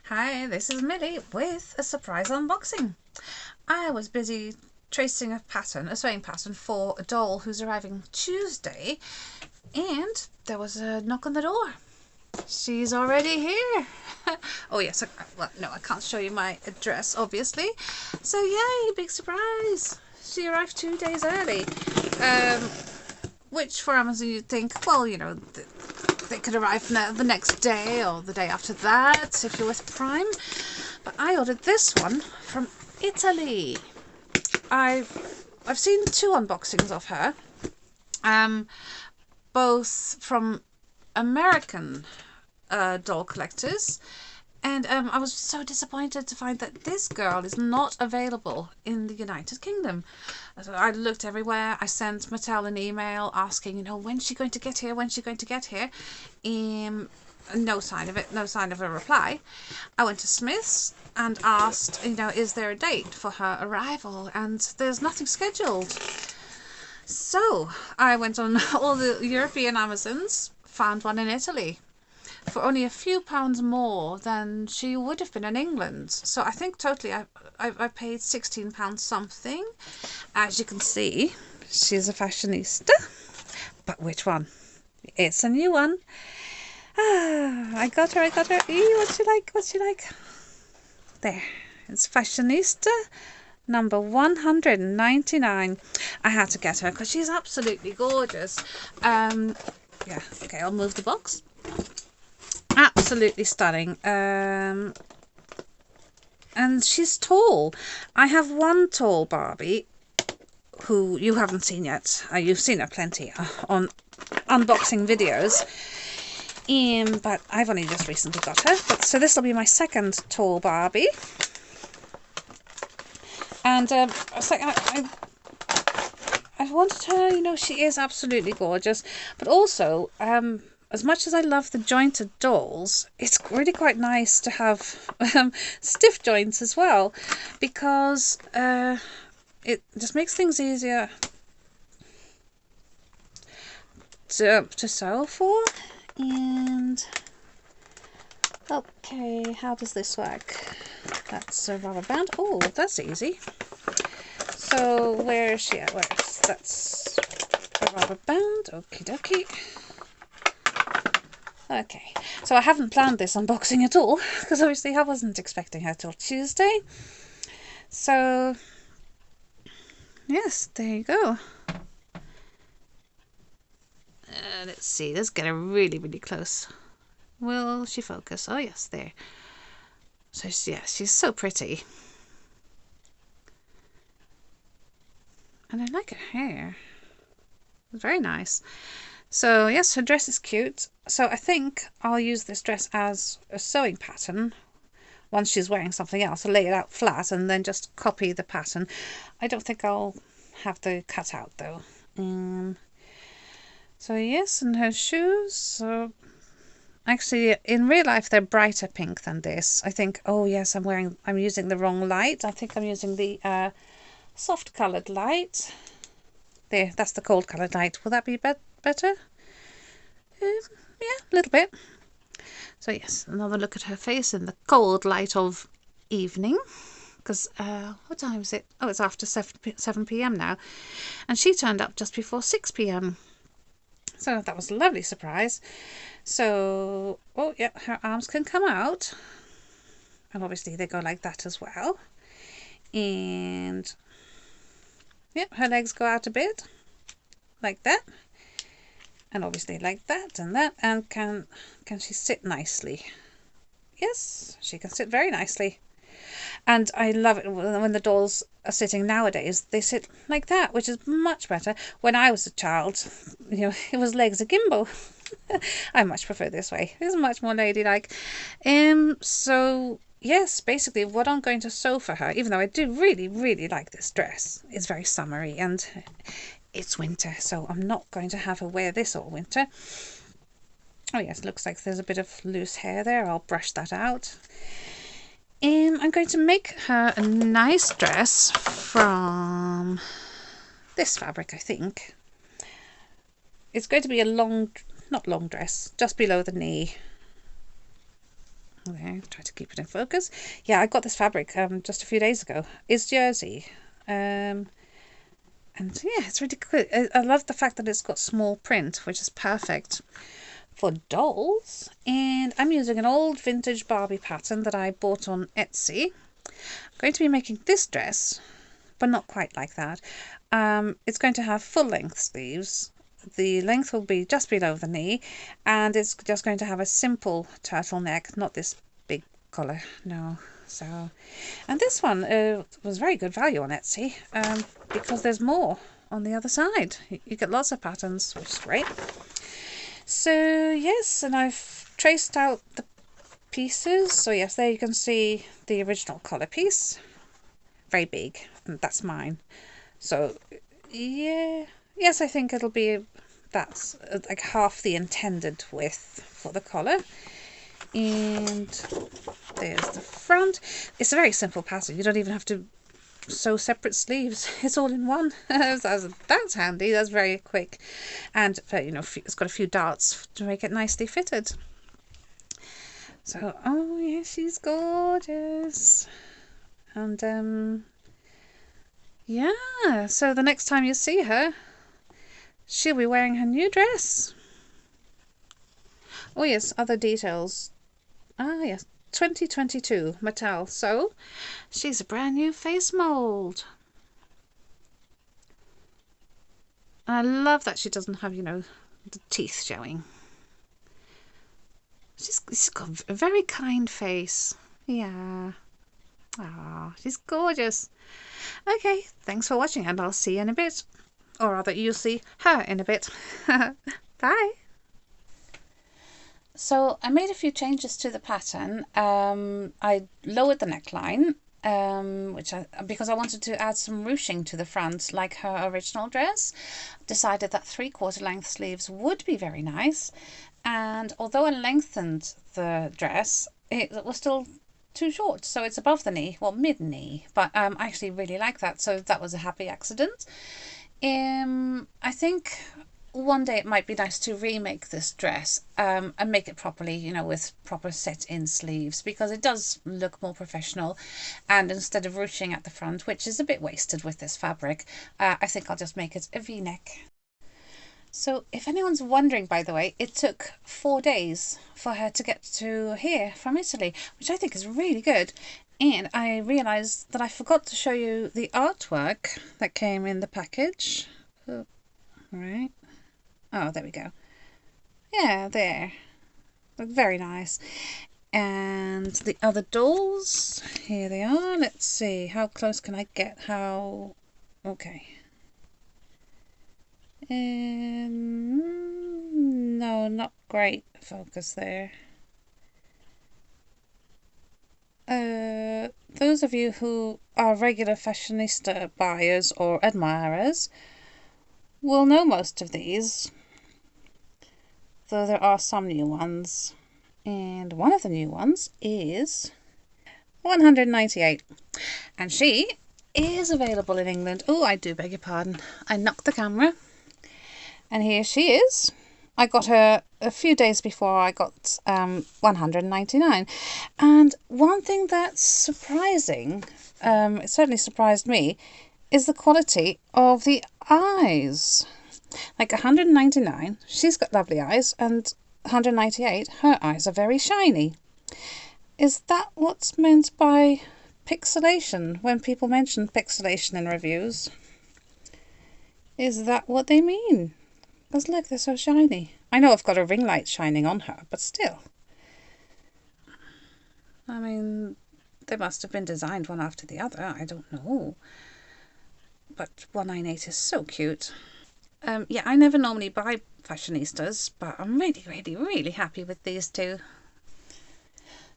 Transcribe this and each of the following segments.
Hi, this is Millie with a surprise unboxing. I was busy tracing a pattern, a sewing pattern for a doll who's arriving Tuesday, and there was a knock on the door. She's already here. Oh yes, well no, I can't show you my address obviously. So yay, big surprise. She arrived 2 days early. Which for Amazon you'd think, well, you know, they could arrive the next day or the day after that if you're with Prime. But I ordered this one from Italy. I've seen 2 unboxings of her, both from American doll collectors, and I was so disappointed to find that this girl is not available in the United Kingdom. So I looked everywhere. I sent Mattel an email asking, you know, when's she going to get here? When's she going to get here? No sign of it. No sign of a reply. I went to Smith's and asked, you know, is there a date for her arrival? And there's nothing scheduled. So I went on all the European Amazons, found one in Italy for only a few pounds more than she would have been in England. So I think totally I paid £16 something. As you can see, she's a fashionista. But which one? It's a new one. I got her. What's she like? There. It's Fashionista number 199. I had to get her because she's absolutely gorgeous. Yeah, okay, I'll move the box. Absolutely stunning. And she's tall. I have one tall Barbie who you haven't seen yet. You've seen her plenty on unboxing videos. But I've only just recently got her. So this will be my second tall Barbie. And I was like, I wanted her, you know, she is absolutely gorgeous. But also, as much as I love the jointed dolls, it's really quite nice to have stiff joints as well, because it just makes things easier to sew for. And okay, how does this work? That's a rubber band. Oh, that's easy. So where is she at? That's a rubber band. Okie dokie. Okay, so I haven't planned this unboxing at all, because obviously I wasn't expecting her till Tuesday. So, yes, there you go. Let's see, let's get her really, really close. Will she focus? Oh, yes, there. So, yeah, she's so pretty. And I like her hair. It's very nice. So yes, her dress is cute. So I think I'll use this dress as a sewing pattern. Once she's wearing something else, I'll lay it out flat and then just copy the pattern. I don't think I'll have the cut out though. So yes, and her shoes. So actually, in real life, they're brighter pink than this. I think. Oh yes, I'm using the wrong light. I think I'm using the soft coloured light. There, that's the cold coloured light. Will that be better? Yeah, a little bit. So yes, another look at her face in the cold light of evening. Because, what time is it? Oh, it's after 7 p.m. now. And she turned up just before 6 p.m. So that was a lovely surprise. So, oh yeah, her arms can come out. And obviously they go like that as well. And, yeah, her legs go out a bit. Like that. And obviously like that and that. And can she sit nicely? Yes, she can sit very nicely. And I love it when the dolls are sitting nowadays. They sit like that, which is much better. When I was a child, you know, it was legs akimbo. I much prefer this way. It's much more ladylike. So yes, basically what I'm going to sew for her, even though I do really, really like this dress, it's very summery and it's winter, so I'm not going to have her wear this all winter. Oh yes, looks like there's a bit of loose hair there. I'll brush that out. I'm going to make her a nice dress from this fabric, I think. It's going to be a not long dress, just below the knee. There, try to keep it in focus. Yeah, I got this fabric just a few days ago. It's jersey. And yeah, it's really cool. I love the fact that it's got small print, which is perfect for dolls. And I'm using an old vintage Barbie pattern that I bought on Etsy. I'm going to be making this dress, but not quite like that. It's going to have full length sleeves. The length will be just below the knee, and it's just going to have a simple turtleneck, not this big collar, no. So, and this one was very good value on Etsy, because there's more on the other side. You get lots of patterns, which is great. So yes, and I've traced out the pieces. So yes, there you can see the original collar piece, very big, and that's mine. So yeah, yes, I think it'll be, that's like half the intended width for the collar. And there's the front. It's a very simple pattern. You don't even have to sew separate sleeves. It's all in one. So that's handy. That's very quick. And you know, it's got a few darts to make it nicely fitted. So, oh yeah, she's gorgeous. And yeah, so the next time you see her, she'll be wearing her new dress. Oh yes, other details. Ah yes, 2022 Mattel. So she's a brand new face mold. I love that she doesn't have, you know, the teeth showing. She's got a very kind face. Yeah. Ah, she's gorgeous. Okay, thanks for watching, and I'll see you in a bit. Or rather, you'll see her in a bit. Bye. So I made a few changes to the pattern. I lowered the neckline, because I wanted to add some ruching to the front, like her original dress. Decided that 3/4 length sleeves would be very nice, and although I lengthened the dress, it was still too short, so it's above the knee, well, mid-knee, but I actually really like that, so that was a happy accident. I think one day it might be nice to remake this dress and make it properly, you know, with proper set-in sleeves, because it does look more professional. And instead of ruching at the front, which is a bit wasted with this fabric, I think I'll just make it a v-neck. So if anyone's wondering, by the way, it took 4 days for her to get to here from Italy, which I think is really good. And I realised that I forgot to show you the artwork that came in the package. Oh, right. Oh, there we go. Yeah, there. Look very nice. And the other dolls, here they are. Let's see, how close can I get? How... okay. No, not great focus there. Those of you who are regular fashionista buyers or admirers will know most of these, though there are some new ones. And one of the new ones is 198, and she is available in England. Oh, I do beg your pardon. I knocked the camera. And here she is. I got her a few days before I got 199. And one thing that's surprising, it certainly surprised me, is the quality of the eyes. Like 199, she's got lovely eyes, and 198, her eyes are very shiny. Is that what's meant by pixelation when people mention pixelation in reviews? Is that what they mean? Because look, they're so shiny. I know I've got a ring light shining on her, but still. I mean, they must have been designed one after the other. I don't know. But 198 is so cute. Yeah, I never normally buy fashionistas, but I'm really, really, really happy with these two.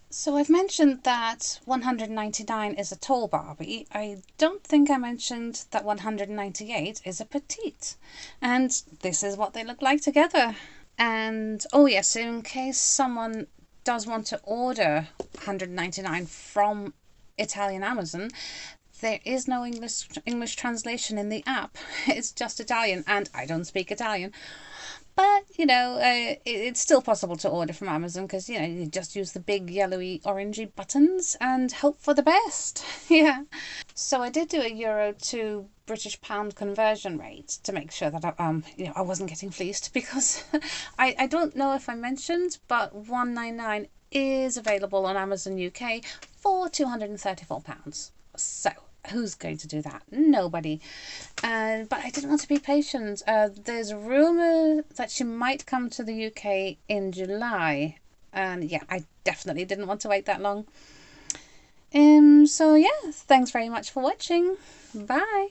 So I've mentioned that 199 is a tall Barbie. I don't think I mentioned that 198 is a petite. And this is what they look like together. And oh yes, in case someone does want to order 199 from Italian Amazon, there is no English translation in the app. It's just Italian, and I don't speak Italian. But, it's still possible to order from Amazon because, you just use the big yellowy orangey buttons and hope for the best. Yeah. So I did do a euro to British pound conversion rate to make sure that I wasn't getting fleeced, because I don't know if I mentioned, but 199 is available on Amazon UK for £234. So who's going to do that? Nobody. But I didn't want to be patient. There's a rumour that she might come to the UK in July. And yeah, I definitely didn't want to wait that long. So yeah, thanks very much for watching. Bye.